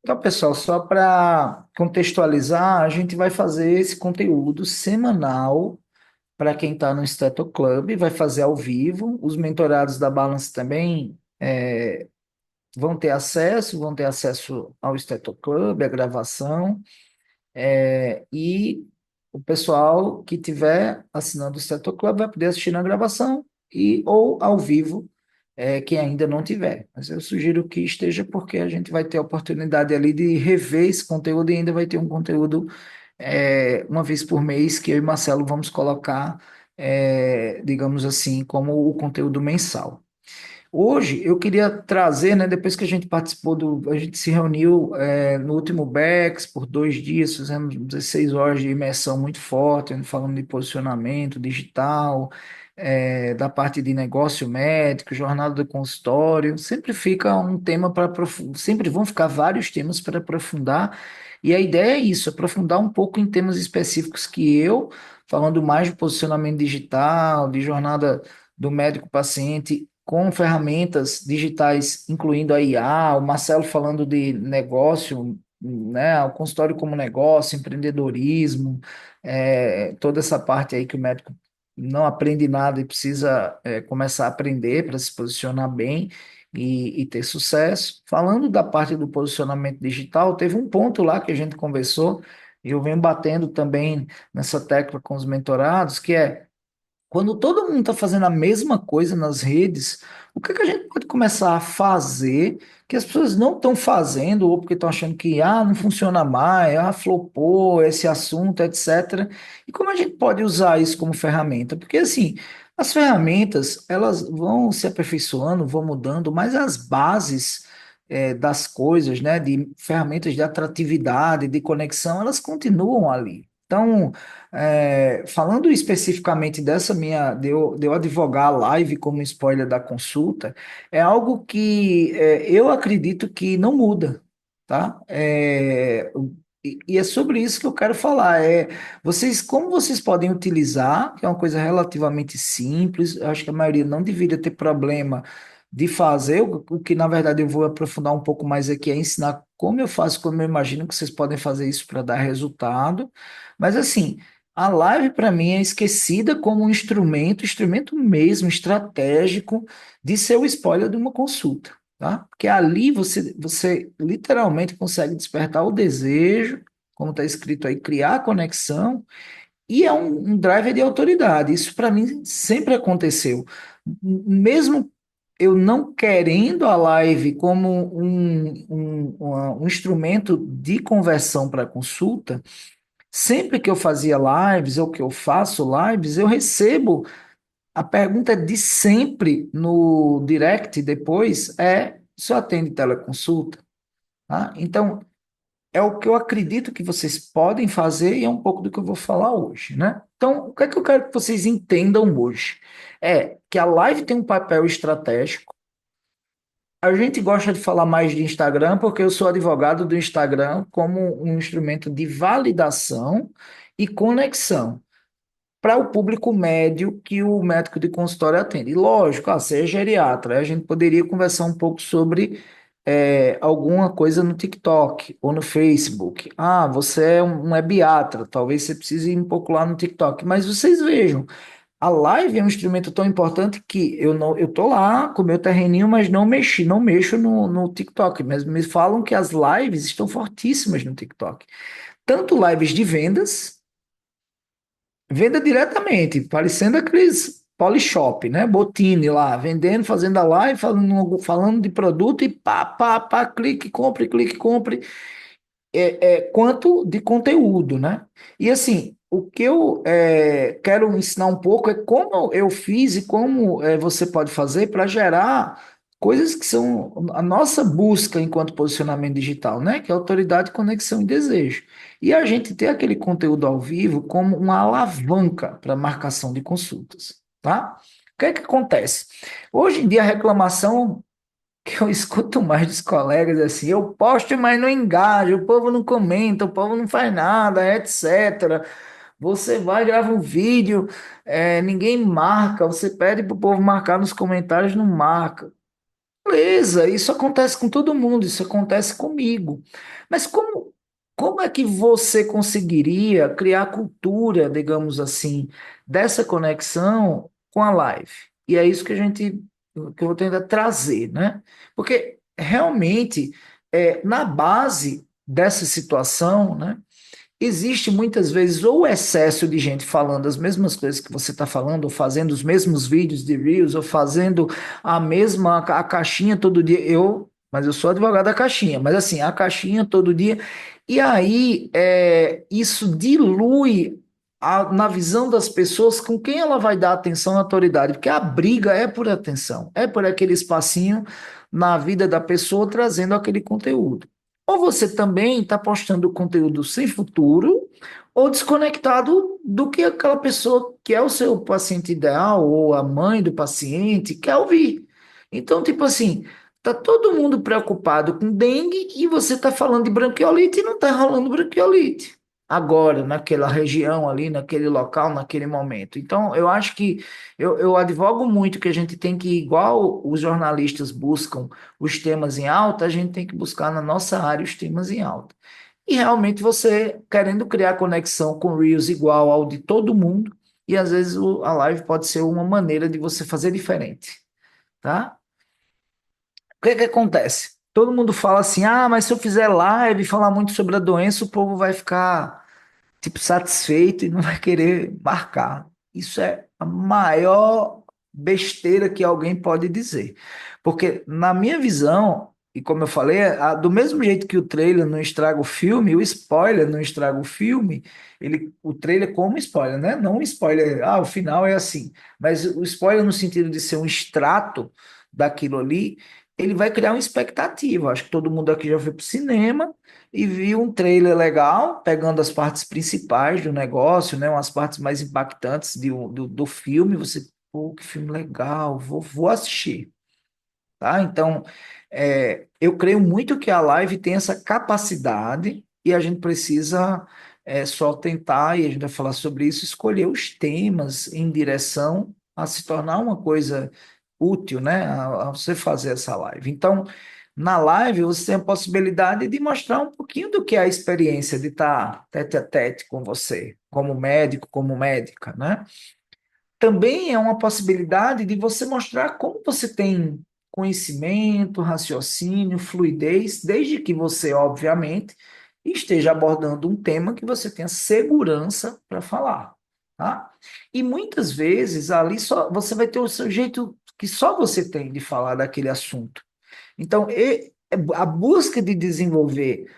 Então, pessoal, só para contextualizar, a gente vai fazer esse conteúdo semanal para quem está no Stato Club, vai fazer ao vivo. Os mentorados da Balance também vão ter acesso ao Stato Club, a gravação, e o pessoal que tiver assinando o Stato Club vai poder assistir na gravação e ou ao vivo, quem ainda não tiver. Mas eu sugiro que esteja porque a gente vai ter a oportunidade ali de rever esse conteúdo e ainda vai ter um conteúdo uma vez por mês que eu e Marcelo vamos colocar, digamos assim, como o conteúdo mensal. Hoje eu queria trazer, né, depois que a gente participou a gente se reuniu no último BEX por 2 dias, fizemos 16 horas de imersão muito forte, falando de posicionamento digital, da parte de negócio médico, jornada do consultório, sempre fica um tema para sempre vão ficar vários temas para aprofundar, e a ideia é isso, aprofundar um pouco em temas específicos que eu, falando mais de posicionamento digital, de jornada do médico-paciente, com ferramentas digitais, incluindo a IA, o Marcelo falando de negócio, né, o consultório como negócio, empreendedorismo, toda essa parte aí que o médico não aprende nada e precisa começar a aprender para se posicionar bem e ter sucesso. Falando da parte do posicionamento digital, teve um ponto lá que a gente conversou, e eu venho batendo também nessa tecla com os mentorados, que é quando todo mundo está fazendo a mesma coisa nas redes, o que que a gente pode começar a fazer que as pessoas não estão fazendo, ou porque estão achando que não funciona mais, flopou esse assunto, etc. E como a gente pode usar isso como ferramenta? Porque assim, as ferramentas elas vão se aperfeiçoando, vão mudando, mas as bases das coisas, né, de ferramentas de atratividade, de conexão, elas continuam ali. Então, falando especificamente dessa de eu advogar a live como spoiler da consulta, é algo que eu acredito que não muda, tá? E é sobre isso que eu quero falar. Como vocês podem utilizar, que é uma coisa relativamente simples, eu acho que a maioria não deveria ter problema de fazer, o que na verdade eu vou aprofundar um pouco mais aqui é ensinar como eu faço, como eu imagino que vocês podem fazer isso para dar resultado. Mas assim, a live para mim é esquecida como um instrumento mesmo estratégico de ser o spoiler de uma consulta, tá? Porque ali você literalmente consegue despertar o desejo, como está escrito aí, criar a conexão, e é um driver de autoridade. Isso para mim sempre aconteceu. Mesmo eu não querendo a live como um instrumento de conversão para consulta, sempre que eu fazia lives ou que eu faço lives, eu recebo a pergunta de sempre no direct depois só atende teleconsulta? Tá? Então, é o que eu acredito que vocês podem fazer e é um pouco do que eu vou falar hoje, né? Então, o que é que eu quero que vocês entendam hoje? É que a live tem um papel estratégico. A gente gosta de falar mais de Instagram porque eu sou advogado do Instagram como um instrumento de validação e conexão para o público médio que o médico de consultório atende. E lógico, você é geriatra, a gente poderia conversar um pouco sobre alguma coisa no TikTok ou no Facebook. Você é um webiatra, talvez você precise ir um pouco lá no TikTok. Mas vocês vejam, a live é um instrumento tão importante que eu não, eu tô lá com o meu terreninho, mas não mexo no TikTok. Mas me falam que as lives estão fortíssimas no TikTok. Tanto lives de vendas, venda diretamente, parecendo aqueles Polishop, né? Botine lá, vendendo, fazendo a live, falando de produto e pá, pá, pá, clique, compre, quanto de conteúdo, né? E assim, o que eu quero ensinar um pouco é como eu fiz e como você pode fazer para gerar coisas que são a nossa busca enquanto posicionamento digital, né? Que é autoridade, conexão e desejo. E a gente ter aquele conteúdo ao vivo como uma alavanca para marcação de consultas, tá? O que é que acontece? Hoje em dia a reclamação que eu escuto mais dos colegas assim, eu posto, mas não engajo, o povo não comenta, o povo não faz nada, etc. Você vai, grava um vídeo, ninguém marca, você pede para o povo marcar nos comentários, não marca. Beleza, isso acontece com todo mundo, isso acontece comigo. Mas como é que você conseguiria criar cultura, digamos assim, dessa conexão com a live? E é isso que eu vou tentar trazer, né? Porque realmente, na base dessa situação, né? Existe muitas vezes ou o excesso de gente falando as mesmas coisas que você está falando, ou fazendo os mesmos vídeos de Reels, ou fazendo a caixinha todo dia. Mas eu sou advogado da caixinha, mas assim, a caixinha todo dia. E aí, isso dilui na visão das pessoas com quem ela vai dar atenção à autoridade, porque a briga é por atenção, é por aquele espacinho na vida da pessoa trazendo aquele conteúdo. Ou você também está postando conteúdo sem futuro, ou desconectado do que aquela pessoa que é o seu paciente ideal, ou a mãe do paciente, quer ouvir. Então, tipo assim, tá todo mundo preocupado com dengue e você está falando de branquiolite e não está rolando branquiolite. Agora, naquela região ali, naquele local, naquele momento. Então, eu acho que eu advogo muito que a gente tem que, igual os jornalistas buscam os temas em alta, a gente tem que buscar na nossa área os temas em alta. E realmente você querendo criar conexão com o Reels igual ao de todo mundo, e às vezes a live pode ser uma maneira de você fazer diferente, tá? O que que acontece? Todo mundo fala assim: ah, mas se eu fizer live e falar muito sobre a doença, o povo vai ficar tipo, satisfeito e não vai querer marcar. Isso é a maior besteira que alguém pode dizer. Porque, na minha visão, e como eu falei, do mesmo jeito que o trailer não estraga o filme, o spoiler não estraga o filme, o trailer como spoiler, né? Não um spoiler, o final é assim. Mas o spoiler no sentido de ser um extrato daquilo ali, ele vai criar uma expectativa. Acho que todo mundo aqui já foi para o cinema e vi um trailer legal, pegando as partes principais do negócio, né, umas partes mais impactantes do filme. Você, pô, que filme legal, vou assistir, tá? Então, eu creio muito que a live tem essa capacidade e a gente precisa só tentar, e a gente vai falar sobre isso, escolher os temas em direção a se tornar uma coisa útil, né, a você fazer essa live. Então, na live, você tem a possibilidade de mostrar um pouquinho do que é a experiência de estar tete a tete com você, como médico, como médica, né? Também é uma possibilidade de você mostrar como você tem conhecimento, raciocínio, fluidez, desde que você, obviamente, esteja abordando um tema que você tenha segurança para falar, tá? E muitas vezes ali só você vai ter o seu jeito que só você tem de falar daquele assunto. Então, a busca de desenvolver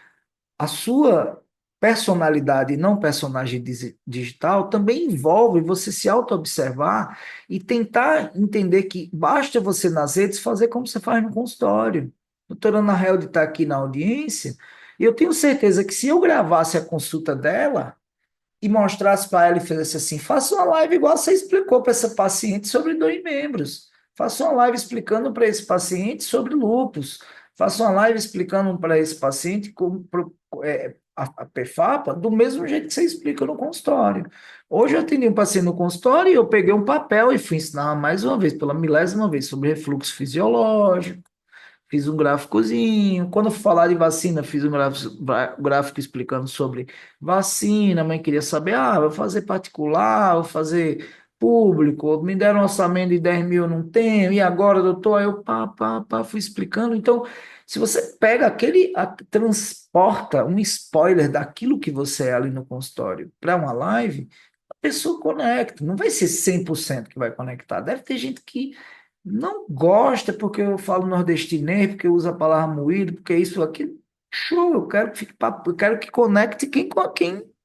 a sua personalidade e não personagem digital também envolve você se auto-observar e tentar entender que basta você nas redes fazer como você faz no consultório. A doutora Ana Helder está aqui na audiência e eu tenho certeza que se eu gravasse a consulta dela e mostrasse para ela e fizesse assim, faça uma live igual você explicou para essa paciente sobre dor em membros. Faça uma live explicando para esse paciente sobre lúpus. Faça uma live explicando para esse paciente como a PFAPA do mesmo jeito que você explica no consultório. Hoje eu atendi um paciente no consultório e eu peguei um papel e fui ensinar mais uma vez, pela milésima vez, sobre refluxo fisiológico. Fiz um gráficozinho. Quando eu fui falar de vacina, fiz um gráfico explicando sobre vacina. A mãe queria saber: vou fazer particular, vou fazer público. Me deram um orçamento de 10 mil, eu não tenho. E agora, doutor? Aí eu fui explicando. Então, se você pega transporta um spoiler daquilo que você é ali no consultório para uma live, a pessoa conecta. Não vai ser 100% que vai conectar. Deve ter gente que não gosta porque eu falo nordestinês, porque eu uso a palavra moído, porque isso aqui. Show, eu quero que fique eu quero que conecte quem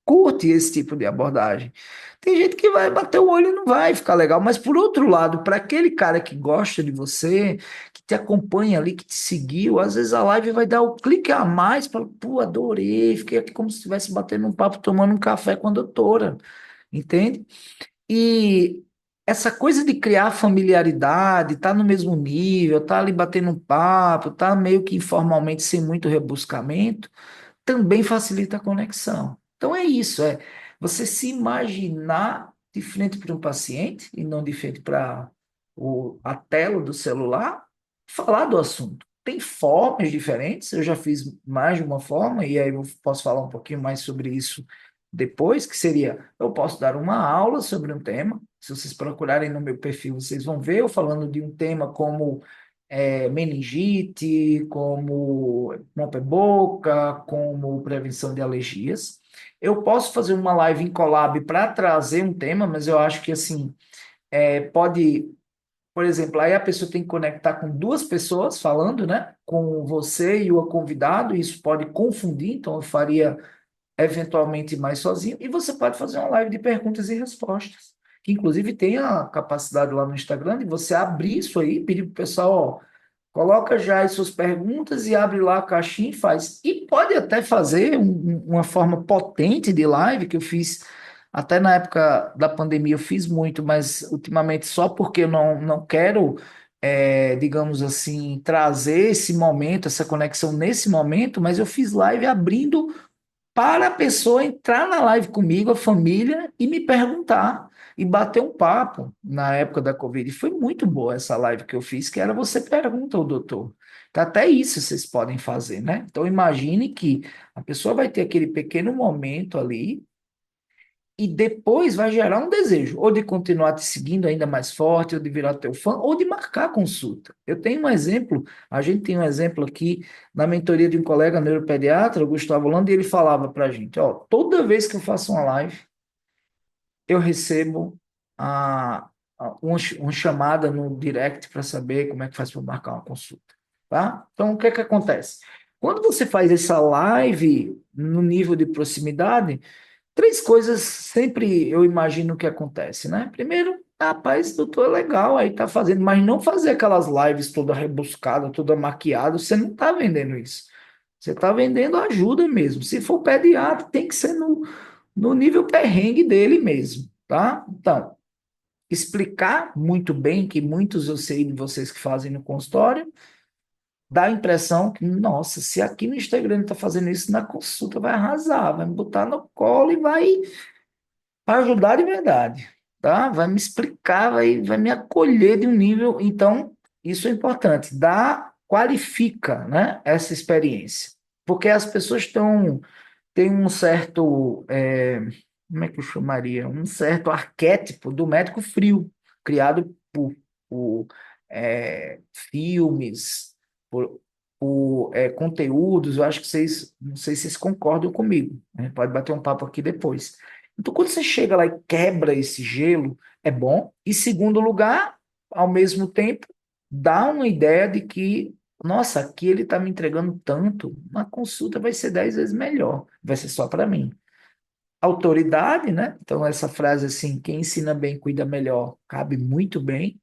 curte esse tipo de abordagem. Tem gente que vai bater o olho e não vai ficar legal, mas por outro lado, para aquele cara que gosta de você, que te acompanha ali, que te seguiu, às vezes a live vai dar o clique a mais para, pô, adorei, fiquei aqui como se estivesse batendo um papo, tomando um café com a doutora, entende? E essa coisa de criar familiaridade, tá no mesmo nível, tá ali batendo um papo, tá meio que informalmente, sem muito rebuscamento, também facilita a conexão. Então é isso, você se imaginar de frente para um paciente e não de frente para a tela do celular falar do assunto. Tem formas diferentes, eu já fiz mais de uma forma, e aí eu posso falar um pouquinho mais sobre isso depois, que seria, eu posso dar uma aula sobre um tema, se vocês procurarem no meu perfil, vocês vão ver eu falando de um tema como meningite, como mopa-boca, como prevenção de alergias. Eu posso fazer uma live em collab para trazer um tema, mas eu acho que assim, pode, por exemplo, aí a pessoa tem que conectar com duas pessoas falando, né? Com você e o convidado, e isso pode confundir, então eu faria eventualmente mais sozinho, e você pode fazer uma live de perguntas e respostas, que inclusive tem a capacidade lá no Instagram de você abrir isso aí, pedir para o pessoal, ó, coloca já as suas perguntas e abre lá a caixinha e faz. E pode até fazer uma forma potente de live, que eu fiz até na época da pandemia, eu fiz muito, mas ultimamente só porque eu não quero, digamos assim, trazer esse momento, essa conexão nesse momento, mas eu fiz live abrindo para a pessoa entrar na live comigo, a família, e me perguntar e bater um papo na época da Covid. E foi muito boa essa live que eu fiz, que era você pergunta ao doutor. Então, até isso vocês podem fazer, né? Então, imagine que a pessoa vai ter aquele pequeno momento ali e depois vai gerar um desejo, ou de continuar te seguindo ainda mais forte, ou de virar teu fã, ou de marcar a consulta. Eu tenho um exemplo, a gente tem um exemplo aqui na mentoria de um colega neuropediatra, o Gustavo Lando, e ele falava pra gente, ó, toda vez que eu faço uma live, eu recebo uma chamada no direct para saber como é que faz para marcar uma consulta, tá? Então, o que é que acontece? Quando você faz essa live no nível de proximidade, três coisas sempre eu imagino que acontece, né? Primeiro, rapaz, doutor, é legal, aí tá fazendo, mas não fazer aquelas lives toda rebuscada, toda maquiada, você não tá vendendo isso. Você tá vendendo ajuda mesmo. Se for pediatra, tem que ser no nível perrengue dele mesmo, tá? Então, explicar muito bem, que muitos eu sei de vocês que fazem no consultório, dá a impressão que, nossa, se aqui no Instagram está fazendo isso, na consulta vai arrasar, vai me botar no colo e vai para ajudar de verdade, tá? Vai me explicar, vai me acolher de um nível. Então, isso é importante. Qualifica, né, essa experiência. Porque as pessoas têm um certo, como é que eu chamaria? Um certo arquétipo do médico frio, criado por filmes, por conteúdos. Eu acho que vocês, não sei se vocês concordam comigo, né? Pode bater um papo aqui depois. Então, quando você chega lá e quebra esse gelo, é bom. E segundo lugar, ao mesmo tempo, dá uma ideia de que, nossa, aqui ele está me entregando tanto, uma consulta vai ser 10 vezes melhor, vai ser só para mim. Autoridade, né? Então, essa frase assim, quem ensina bem, cuida melhor, cabe muito bem.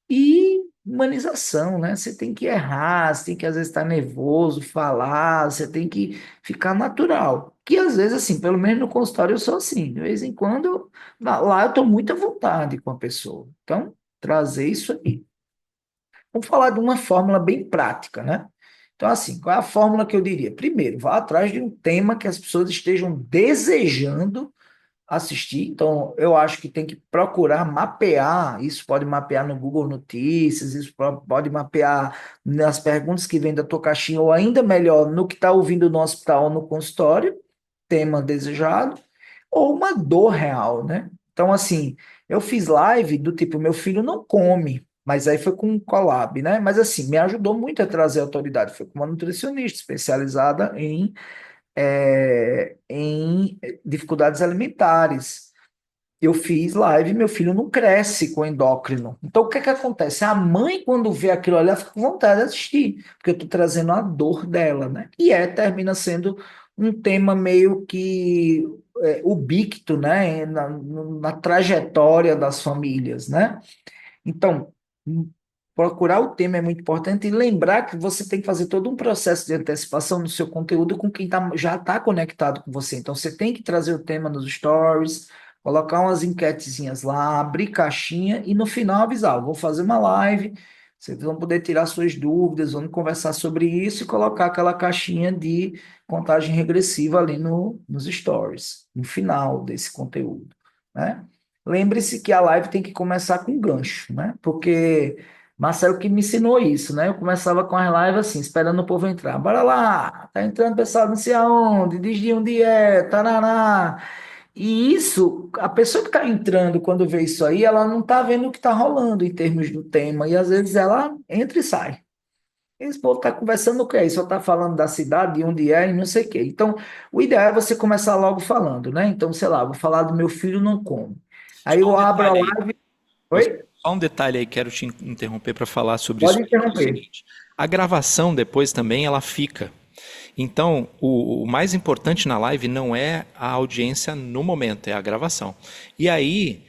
E humanização, né? Você tem que errar, você tem que às vezes estar nervoso, falar, você tem que ficar natural. Que às vezes, assim, pelo menos no consultório eu sou assim, de vez em quando, lá eu estou muito à vontade com a pessoa. Então, trazer isso aí. Vamos falar de uma fórmula bem prática, né? Então, assim, qual é a fórmula que eu diria? Primeiro, vá atrás de um tema que as pessoas estejam desejando assistir. Então, eu acho que tem que procurar mapear. Isso pode mapear no Google Notícias, isso pode mapear nas perguntas que vem da tua caixinha, ou ainda melhor, no que está ouvindo no hospital ou no consultório, tema desejado, ou uma dor real, né? Então, assim, eu fiz live do tipo, meu filho não come. Mas aí foi com um collab, né? Mas assim, me ajudou muito a trazer autoridade. Foi com uma nutricionista especializada em dificuldades alimentares. Eu fiz live, meu filho não cresce com endócrino. Então, o que é que acontece? A mãe, quando vê aquilo ali, ela fica com vontade de assistir, porque eu estou trazendo a dor dela, né? Termina sendo um tema meio que ubíquito, né? Na trajetória das famílias, né? Então, procurar o tema é muito importante e lembrar que você tem que fazer todo um processo de antecipação do seu conteúdo com quem já está conectado com você. Então, você tem que trazer o tema nos stories, colocar umas enquetezinhas lá, abrir caixinha e no final avisar: "Eu vou fazer uma live, vocês vão poder tirar suas dúvidas, vamos conversar sobre isso e colocar aquela caixinha de contagem regressiva ali nos stories, no final desse conteúdo, né? Lembre-se que a live tem que começar com gancho, né? Porque Marcelo que me ensinou isso, né? Eu começava com as lives assim, esperando o povo entrar. Bora lá, tá entrando pessoal não sei aonde, diz de onde é, tarará. E isso, a pessoa que está entrando, quando vê isso aí, ela não está vendo o que está rolando em termos do tema, e às vezes ela entra e sai. Esse povo está conversando o quê? Só está falando da cidade, de onde é e não sei o quê. Então, o ideal é você começar logo falando, né? Então, sei lá, vou falar do meu filho não come. Aí Só um eu abro a detalhe aí. live. Posso- Oi? Só um detalhe aí, quero te interromper para falar sobre isso Pode aí, que é o interromper. seguinte. A gravação depois também ela fica. Então, o mais importante na live não é a audiência no momento, é a gravação. E aí,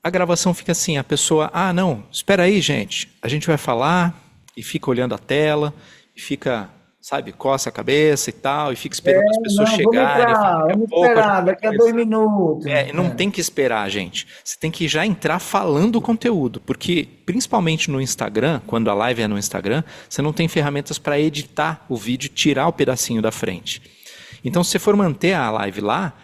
a gravação fica assim, a pessoa, ah, não, espera aí, gente, a gente vai falar e fica olhando a tela e fica, sabe, coça a cabeça e tal, e fica É, esperando as pessoas não, vamos chegarem, e fala, entrar, daqui a vamos pouco a gente esperar, vai daqui a dois começar. minutos. É, não tem que esperar, gente. Você tem que já entrar falando o conteúdo, porque principalmente no Instagram, quando a live é no Instagram, você não tem ferramentas para editar o vídeo e tirar o pedacinho da frente. Então, se você for manter a live lá,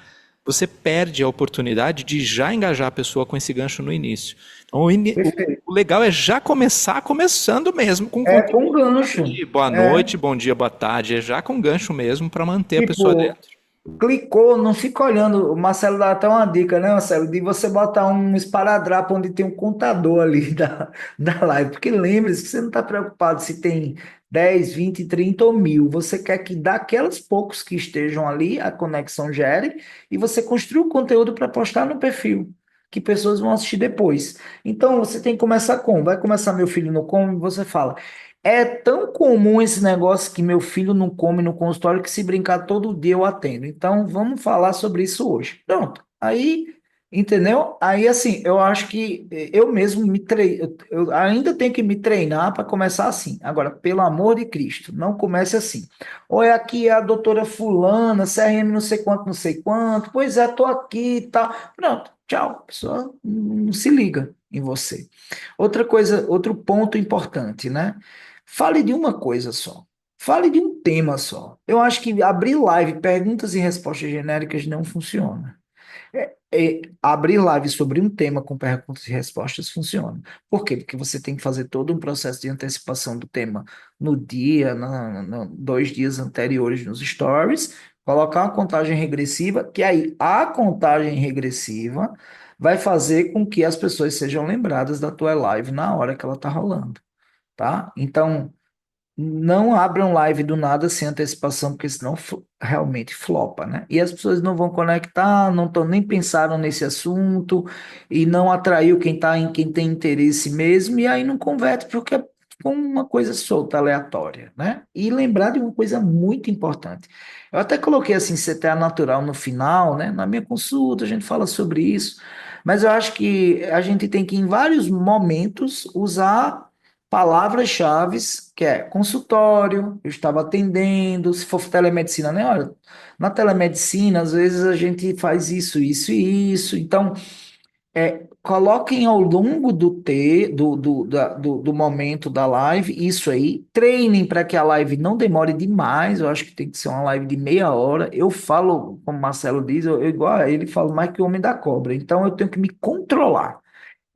você perde a oportunidade de já engajar a pessoa com esse gancho no início. Então, Perfeito. o legal é já começar começando mesmo com É com conteúdo gancho. de boa É, noite, bom dia, boa tarde, é já com gancho mesmo para manter a pessoa tipo, dentro. clicou, não fica olhando. O Marcelo dá até uma dica, né, Marcelo? De você botar um esparadrapo onde tem um contador ali da live. Porque lembre-se que você não está preocupado se tem 10, 20, 30 ou 1.000. Você quer que daquelas poucos que estejam ali, a conexão gere e você construa o conteúdo para postar no perfil. Que pessoas vão assistir depois. Então você tem que começar como? Vai começar meu filho no como, você fala. É tão comum esse negócio que meu filho não come no consultório que se brincar todo dia eu atendo. Então, vamos falar sobre isso hoje. Pronto. Aí, entendeu? Aí, assim, eu acho que eu mesmo me treino, eu ainda tenho que me treinar para começar assim. Agora, pelo amor de Cristo, não comece assim. Ou é aqui a doutora fulana, CRM não sei quanto. Pois é, tô aqui e tal. Pronto, tchau. A pessoa não se liga em você. Outra coisa, outro ponto importante, né? Fale de uma coisa só. Fale de um tema só. Eu acho que abrir live, perguntas e respostas genéricas não funciona. Abrir live sobre um tema com perguntas e respostas funciona. Por quê? Porque você tem que fazer todo um processo de antecipação do tema no dia, 2 dias anteriores nos stories, colocar uma contagem regressiva, que aí a contagem regressiva vai fazer com que as pessoas sejam lembradas da tua live na hora que ela está rolando, tá? Então, não abram live do nada sem antecipação, porque senão realmente flopa, né? E as pessoas não vão conectar, não estão nem pensaram nesse assunto e não atraiu quem tá em quem tem interesse mesmo, e aí não converte porque é com uma coisa solta, aleatória, né? E lembrar de uma coisa muito importante. Eu até coloquei assim CTA natural no final, né? Na minha consulta a gente fala sobre isso, mas eu acho que a gente tem que em vários momentos usar palavras-chave, que é consultório, eu estava atendendo, se for telemedicina, né? Olha, na telemedicina, às vezes a gente faz isso e isso. Então, coloquem ao longo do momento da live isso aí, treinem para que a live não demore demais. Eu acho que tem que ser uma live de meia hora. Eu falo, como o Marcelo diz, eu igual a ele, falo mais que o homem da cobra. Então, eu tenho que me controlar.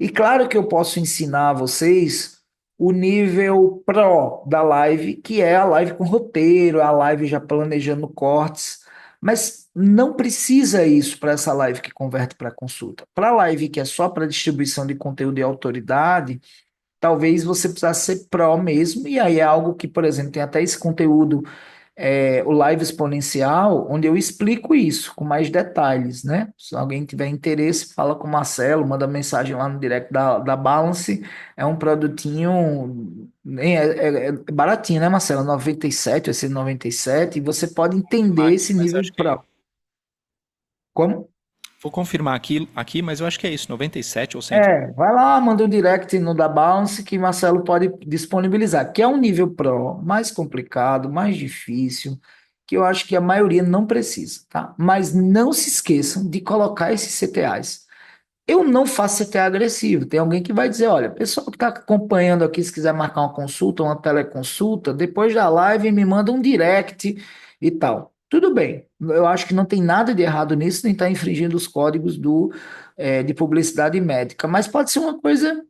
E claro que eu posso ensinar a vocês o nível pro da live, que é a live com roteiro, a live já planejando cortes, mas não precisa isso para essa live que converte para consulta. Para a live que é só para distribuição de conteúdo e autoridade, talvez você precisasse ser pro mesmo, e aí é algo que, por exemplo, tem até esse conteúdo o Live Exponencial, onde eu explico isso com mais detalhes, né? Se alguém tiver interesse, fala com o Marcelo, manda mensagem lá no direct da Balance. É um produtinho é baratinho, né, Marcelo? 97, vai ser 97, e você pode Confirmar entender aqui, esse mas nível acho de que é prova. Como? vou confirmar aqui, mas eu acho que é isso, 97 ou 100. Vai lá, manda um direct no da Balance que Marcelo pode disponibilizar, que é um nível Pro mais complicado, mais difícil, que eu acho que a maioria não precisa, tá? Mas não se esqueçam de colocar esses CTAs. Eu não faço CTA agressivo. Tem alguém que vai dizer, olha, pessoal que está acompanhando aqui, se quiser marcar uma consulta, uma teleconsulta, depois da live me manda um direct e tal. Tudo bem. Eu acho que não tem nada de errado nisso, nem está infringindo os códigos de publicidade médica. Mas pode ser uma coisa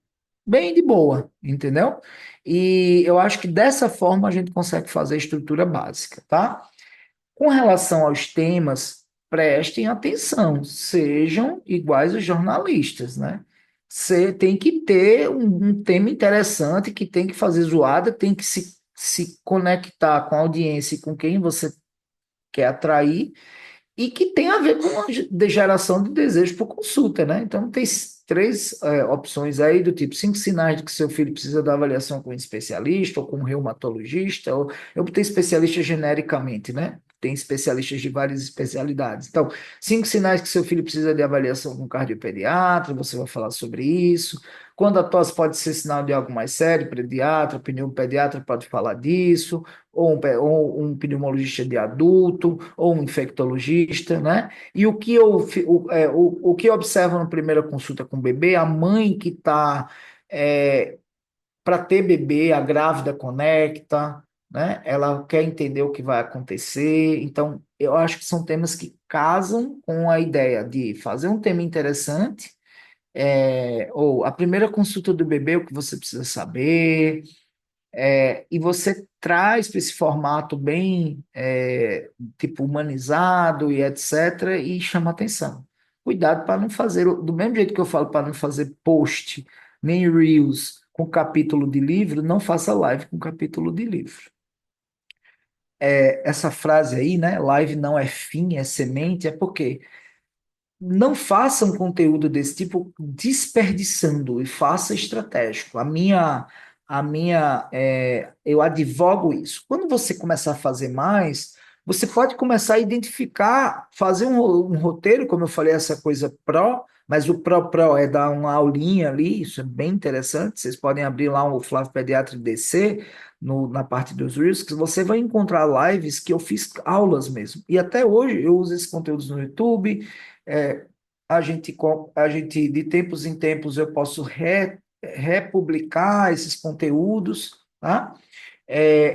bem de boa, entendeu? E eu acho que dessa forma a gente consegue fazer a estrutura básica, tá? Com relação aos temas, prestem atenção, sejam iguais os jornalistas, né? Você tem que ter um tema interessante, que tem que fazer zoada, tem que se conectar com a audiência e com quem você quer atrair, e que tem a ver com a geração de desejo por consulta, né? Então, tem três opções aí do tipo: 5 sinais de que seu filho precisa da avaliação com um especialista ou com um reumatologista, ou eu botei especialista genericamente, né? Tem especialistas de várias especialidades. Então, 5 sinais que seu filho precisa de avaliação com um cardiopediatra, você vai falar sobre isso. Quando a tosse pode ser sinal de algo mais sério, pediatra, pediatra pode falar disso, ou um pneumologista de adulto, ou um infectologista, né? E o que eu observo na primeira consulta com o bebê, a mãe que está para ter bebê, a grávida conecta, né? Ela quer entender o que vai acontecer. Então, eu acho que são temas que casam com a ideia de fazer um tema interessante, ou a primeira consulta do bebê, o que você precisa saber, e você traz para esse formato bem, tipo, humanizado e etc., e chama atenção. Cuidado para não fazer, do mesmo jeito que eu falo para não fazer post, nem reels com capítulo de livro, não faça live com capítulo de livro. Essa frase aí, né? Live não é fim, é semente, é porque não faça um conteúdo desse tipo desperdiçando e faça estratégico. Eu advogo isso. Quando você começar a fazer mais, você pode começar a identificar, fazer um roteiro, como eu falei, essa coisa pró, mas o pró é dar uma aulinha ali, isso é bem interessante. Vocês podem abrir lá o Flávio Pediatra DC, na parte dos Reels, que você vai encontrar lives que eu fiz aulas mesmo. E até hoje eu uso esses conteúdos no YouTube. é, a gente, de tempos em tempos, eu posso republicar esses conteúdos, tá?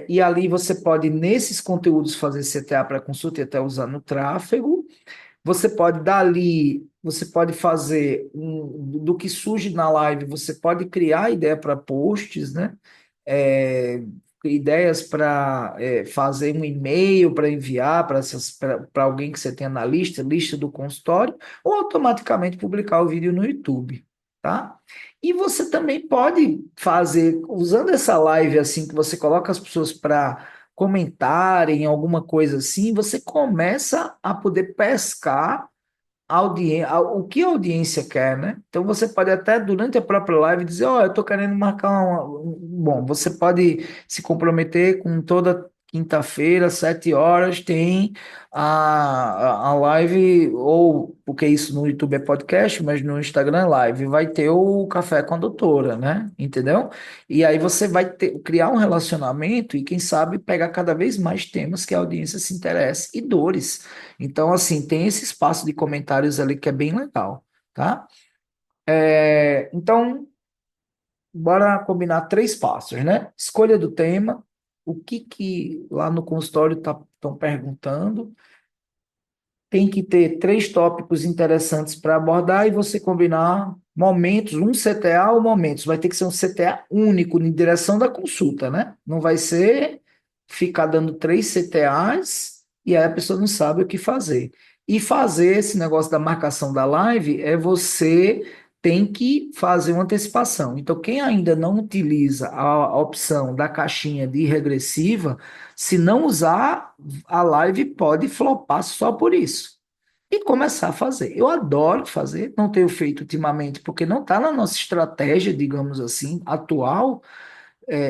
E ali você pode, nesses conteúdos, fazer CTA para consulta e até usar no tráfego. Você pode dali, você pode fazer do que surge na live, você pode criar ideia para posts, né? É, ideias para fazer um e-mail para enviar para alguém que você tenha na lista, lista do consultório, ou automaticamente publicar o vídeo no YouTube, tá? E você também pode fazer, usando essa live assim, que você coloca as pessoas para comentarem alguma coisa assim, você começa a poder pescar o que a audiência quer, né? Então você pode até durante a própria live dizer, ó, eu estou querendo marcar bom, você pode se comprometer com toda quinta-feira, 7 horas, tem a live, ou porque isso no YouTube é podcast, mas no Instagram é live, vai ter o Café com a Doutora, né? Entendeu? E aí você vai criar um relacionamento e, quem sabe, pegar cada vez mais temas que a audiência se interesse e dores. Então, assim, tem esse espaço de comentários ali que é bem legal, tá? Então, bora combinar 3 passos, né? Escolha do tema, o que lá no consultório estão perguntando. Tem que ter 3 tópicos interessantes para abordar e você combinar momentos, um CTA ou momentos. Vai ter que ser um CTA único em direção da consulta, né? Não vai ser ficar dando 3 CTAs e aí a pessoa não sabe o que fazer. E fazer esse negócio da marcação da live você tem que fazer uma antecipação. Então, quem ainda não utiliza a opção da caixinha de regressiva, se não usar, a live pode flopar só por isso. E começar a fazer. Eu adoro fazer, não tenho feito ultimamente, porque não está na nossa estratégia, digamos assim, atual,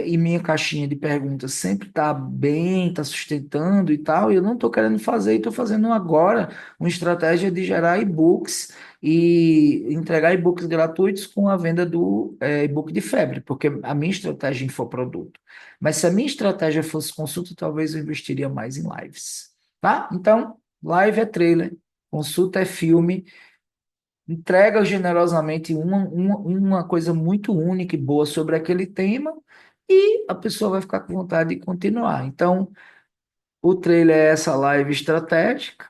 e minha caixinha de perguntas sempre está bem, está sustentando e tal, e eu não estou querendo fazer, e estou fazendo agora uma estratégia de gerar e-books e entregar e-books gratuitos com a venda do e-book de febre, porque a minha estratégia é infoproduto. Mas se a minha estratégia fosse consulta, talvez eu investiria mais em lives, tá? Então, live é trailer, consulta é filme, entrega generosamente uma coisa muito única e boa sobre aquele tema e a pessoa vai ficar com vontade de continuar. Então, o trailer é essa live estratégica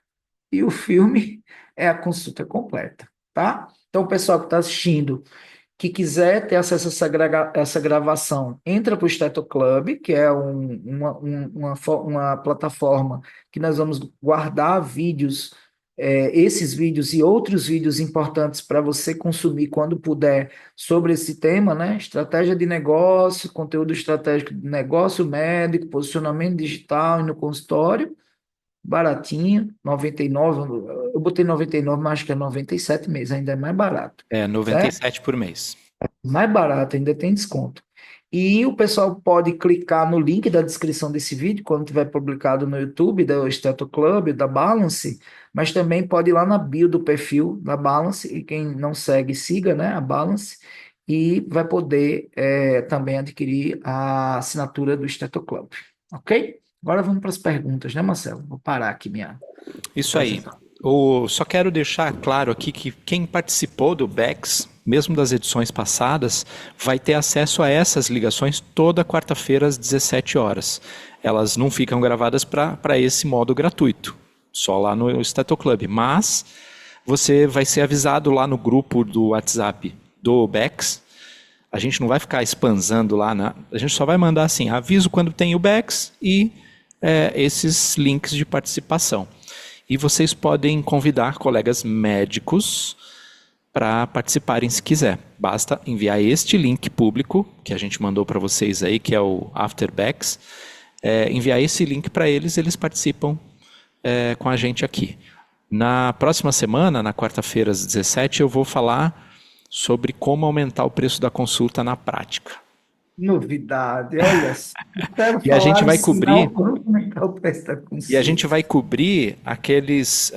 e o filme é a consulta completa, tá? Então, o pessoal que está assistindo, que quiser ter acesso a essa gravação, entra para o Stato Club, que é uma plataforma que nós vamos guardar vídeos, esses vídeos e outros vídeos importantes para você consumir quando puder sobre esse tema, né? Estratégia de negócio, conteúdo estratégico de negócio médico, posicionamento digital e no consultório. Baratinho, 99, eu botei 99, mas acho que é 97 meses, ainda é mais barato, É certo? 97 por mês. Mais barato, ainda tem desconto. E o pessoal pode clicar no link da descrição desse vídeo, quando tiver publicado no YouTube, da Stato Club, da Balance, mas também pode ir lá na bio do perfil da Balance, e quem não segue, siga, né, a Balance, e vai poder também adquirir a assinatura do Stato Club, ok? Agora vamos para as perguntas, né, Marcelo? Vou parar aqui minha Isso aí. apresentação. Só quero deixar claro aqui que quem participou do BEX, mesmo das edições passadas, vai ter acesso a essas ligações toda quarta-feira às 17 horas. Elas não ficam gravadas para esse modo gratuito, só lá no Stato Club. Mas você vai ser avisado lá no grupo do WhatsApp do BEX. A gente não vai ficar spanzando lá, né? A gente só vai mandar assim, aviso quando tem o BEX e esses links de participação. E vocês podem convidar colegas médicos para participarem se quiser. Basta enviar este link público que a gente mandou para vocês aí, que é o AfterBacks, enviar esse link para eles, eles participam com a gente aqui. Na próxima semana, na quarta-feira às 17, eu vou falar sobre como aumentar o preço da consulta na prática. Novidade, olha só. Quero E a gente falar vai ensinar cobrir o como é que é o preço da E a gente consulta. vai cobrir aqueles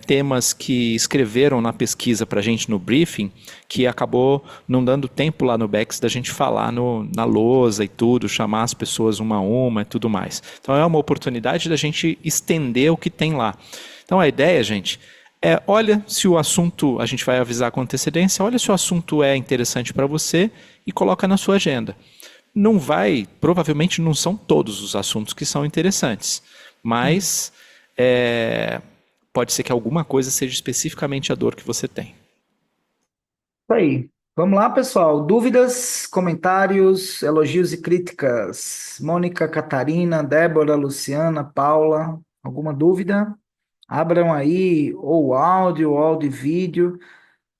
temas que escreveram na pesquisa para a gente no briefing, que acabou não dando tempo lá no Bex da gente falar na lousa e tudo, chamar as pessoas uma a uma e tudo mais. Então é uma oportunidade da gente estender o que tem lá. Então a ideia, gente, olha se o assunto, a gente vai avisar com antecedência, olha se o assunto é interessante para você e coloca na sua agenda. Não vai, provavelmente não são todos os assuntos que são interessantes, mas pode ser que alguma coisa seja especificamente a dor que você tem. Isso aí. Vamos lá, pessoal. Dúvidas, comentários, elogios e críticas. Mônica, Catarina, Débora, Luciana, Paula. Alguma dúvida? Abram aí ou o áudio e vídeo.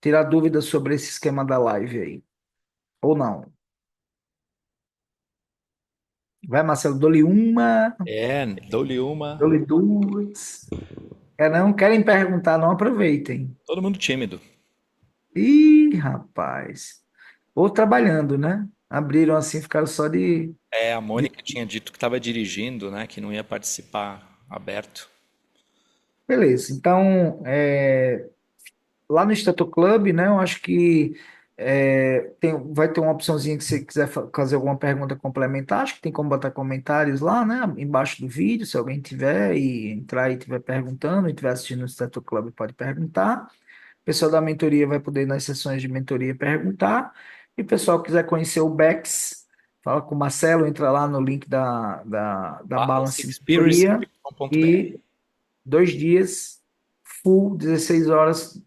Tirar dúvidas sobre esse esquema da live aí. Ou não. Vai, Marcelo, dou-lhe uma, Dou-lhe uma. dou-lhe duas. Não querem perguntar, não aproveitem. Todo mundo tímido. Ih, rapaz. Ou trabalhando, né? Abriram assim, ficaram só A de- Mônica tinha dito que estava dirigindo, né, que não ia participar aberto. Beleza. Então, lá no Stato Club, né? Eu acho que vai ter uma opçãozinha que você quiser fazer alguma pergunta complementar. Acho que tem como botar comentários lá, né? Embaixo do vídeo, se alguém tiver e entrar e estiver perguntando, e estiver assistindo o Stato Club, pode perguntar. O pessoal da mentoria vai poder, nas sessões de mentoria, perguntar. E o pessoal que quiser conhecer o Bex, fala com o Marcelo, entra lá no link da Balance Mentoria Balanceexperience.com.br. e 2 dias, full, 16 horas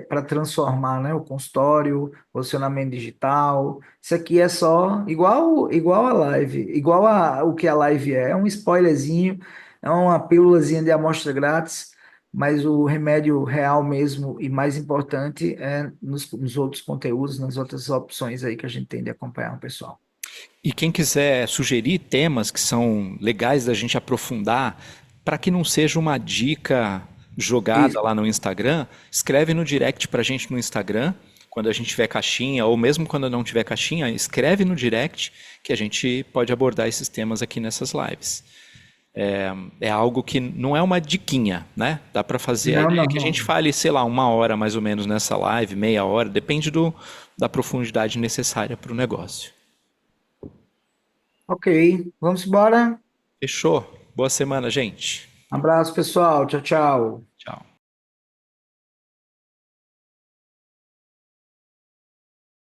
para transformar, né, o consultório, posicionamento digital. Isso aqui é só igual a live, igual o que a live é um spoilerzinho, é uma pílulazinha de amostra grátis, mas o remédio real mesmo e mais importante é nos outros conteúdos, nas outras opções aí que a gente tem de acompanhar o pessoal. E quem quiser sugerir temas que são legais da gente aprofundar, para que não seja uma dica jogada Isso. lá no Instagram, escreve no direct para a gente no Instagram, quando a gente tiver caixinha, ou mesmo quando não tiver caixinha, escreve no direct que a gente pode abordar esses temas aqui nessas lives. É algo que não é uma diquinha, né? Dá para fazer. A Não, ideia é não, que a gente não. fale, sei lá, 1 hora mais ou menos nessa live, meia hora, depende da profundidade necessária para o negócio. Ok, vamos embora. Fechou? Boa semana, gente. Abraço, pessoal. Tchau, tchau.